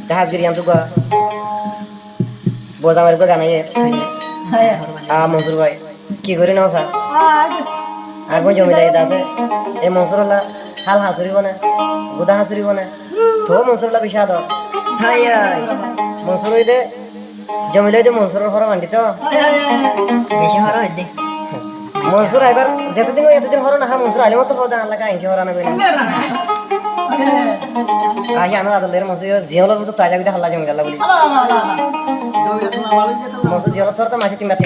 জাহাজ গিরিয়াম তো বোঝা মারব গানাইয়ে মনসুর ভাই কি করে নাও স্যার আর কোন জমি জায়গা আছে এই মনসুরলা হাল হাসুরিব না গুদা হাসুরিব না তো মনসুরলা বিষাদ মনসুর হইতে জমি লইতে মনসুরের হর মান্ডি তো বেশি হর হইতে মনসুর এবার যতদিন এতদিন হর না মনসুর আলিম তো হদা আল্লাহ আইসি হরানা কইনা আহি আমার আদলের মনসুর জিওলর তো তাজা গিটা হাল্লা জমি গাল্লা বলি মনসুর জিওলর তোর তো মাসে তিনবার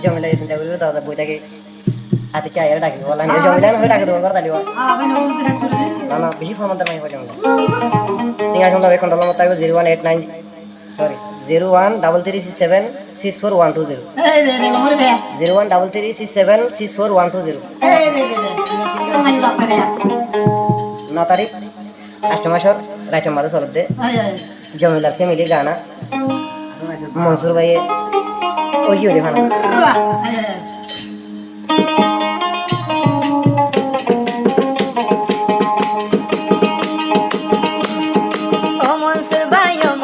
জমি লাগে চিন্তা করিবে তো বই থাকে হাতে কে আইরা ডাকি বলা নিয়ে জমি লাগে ডাকি দেবো তালি না না বেশি ফরমান্তার মাই জমি সিঙ্গা সম্ভব এখন ডলার মতো 0189 সরি 0133676412 0133676412 ন তারিখ 8 মাসের রাইট মাঝে চলত দে জমিদার ফ্যামিলি গানা মনসুর ভাইয়ে ওই কি ফানা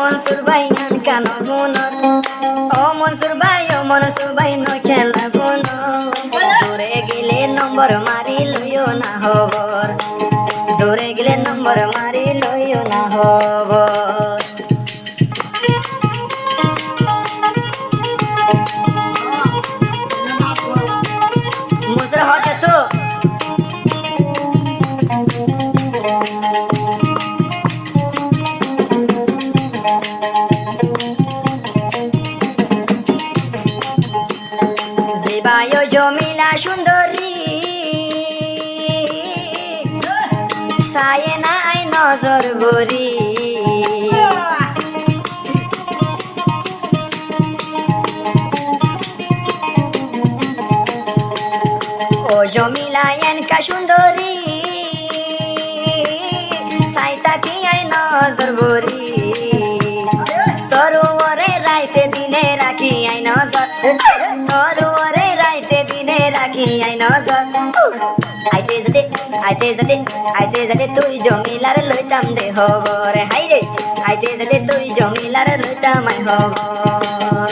মনসুর ভাই নান কান ফোনর ও মনসুর ভাই ন খেলা ফোন দূরে গেলে নম্বর মারি লইও না খবর দূরে গেলে নম্বর মারি লইও না খবর মুসর হতে তো দেবায় জমিলা সুন্দরী সায়ে নাই নজর ভরি ও জমিলা এনকা সুন্দরী সাইতা কি আই নজর ভরি তরুরে রাইতে দিনে রাখি আই নজর তরুরে রাইতে দিনে রাখি আই নজর আইতে যেতে তুই জমিলার লইতাম দে খবর হাই রে আইতে যেতে তুই জমিলার লইতাম আই খবর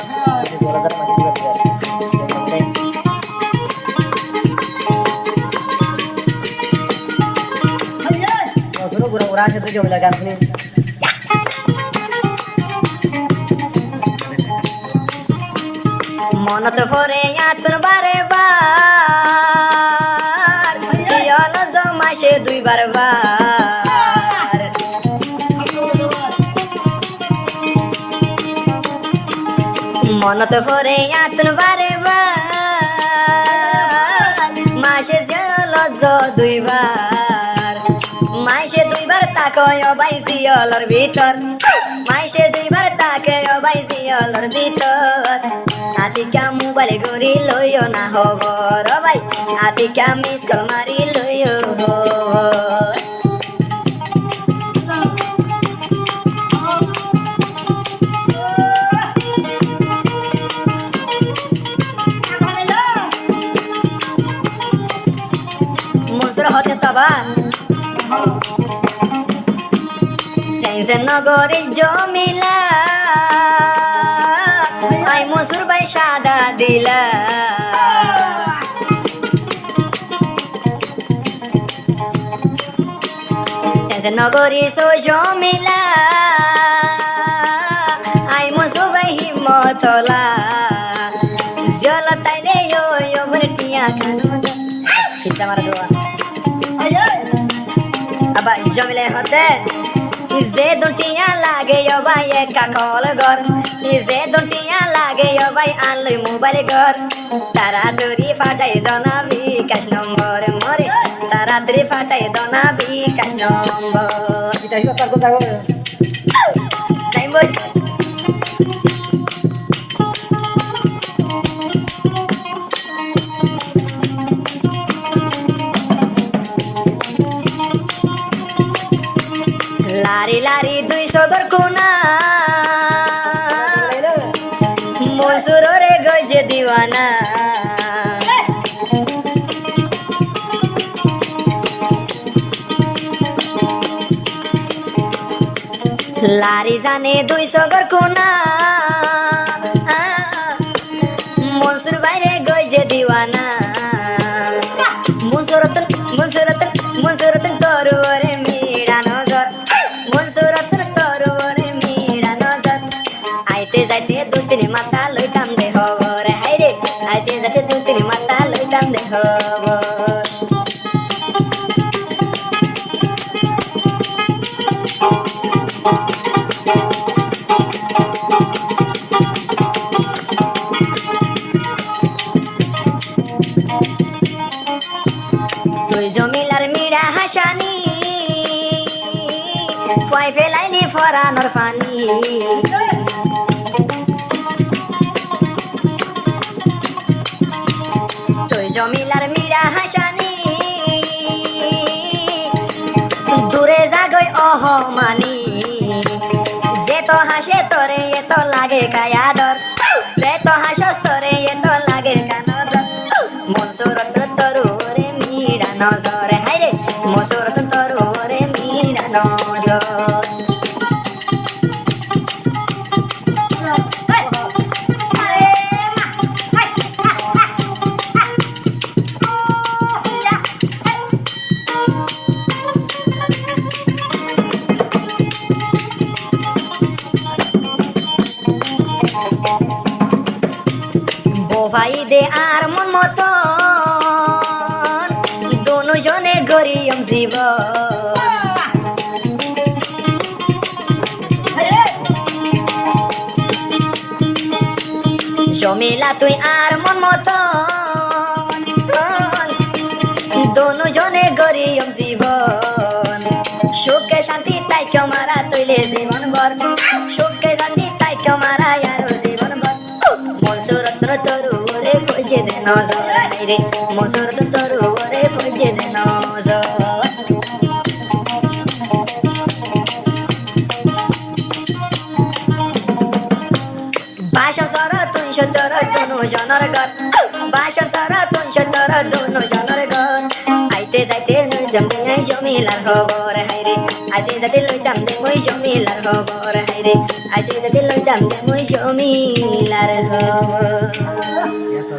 মনসুর বুড়া বুড়া সাথে জমিদার গান শুনি মনত ভরে আতর বারে বার সিয়ল জমাসে দুইবার বার মনত ভরে আতর বারে বার মাসে সিয়ল দুইবার মাসে দুইবার তাকয় বাই সিয়লর ভিতর মাসে দুইবার তাকে বাই সিয়লর ভিতর আতিকা মোবাইল গরি লইও না খবর ভাই আতিকা মিস কল মারি লইও মনসুর হতে তবা টেনশন নগরে জমিলা আই মনসুর ভাই সাদা দিলা টেনশন নগরে সো জমিলা আই মনসুর ভাই হিম্মতলা জল তাইলে ইয়ো বলে টিয়া খানো ফিসা মারা দোয়া আবা জমিলে হতে যে দুটিয়া লাগে ভাই একা কল ঘর যে দুটিয়া লাগে ভাই আনলই মোবাইল ঘর তাড়াতাড়ি ফাটাই দনা বিকাশ নম্বর মরে তাড়াতাড়ি ফাটাই দনা বিকাশ নম্বর যাই বই লারি লারি 200 গর কোনা মনসুর রে গজে দিওয়ানা লারি জানে 200 গর কোনা মনসুর বাইরে গইছে দিওয়ানা মনসুরতন তোর ওরে মিড়া নজর মনসুরতন তোর ওরে মিড়া নজর আইতে যাইতে 2-3 মাথা লইতাম দে খবর হাইরে আইতে যাইতে 2-3 মাথা লইতাম দে খবর তুই জমিলার মিড়া হাসানি ফয় ফেলাইলি ফরানোর ফানি তুই জমিলার মিড়া হাসানি দূরে যাগই অহমানি যে তো হাসে তোরে এত লাগে কায়াদর যে তো হাসস তোরে এত লাগে কানদর মনসুরত তরুরে মিড়া নজর হাইরে মনসুরত তরুরে মিড়া নজর ভাই দে আর মন মতন দোনো জনে গরিয়ম জীবন জমিলা তুই আর মন মতন দোনো জনে গরিয়ম জীবন সুখে শান্তি তাই মারা তুইলে জীবন ভর সুখে শান্তি তাই মারা আরো জীবন ভর মনসুরত তরুরে ফজে দে নজর হাইরে মনসুরত তরুরে ফজে দে নজর বাসর তুই সতর দোনো জনর ঘর বাসর তুই সতর দোনো জনর ঘর আইতে যাইতে লইতাম দে জমিলার খবর হাইরে আইতে যাইতে লইতাম দে মই জমিলার খবর হাইরে আইতে যাইতে লইতাম দে মই জমিলার খবর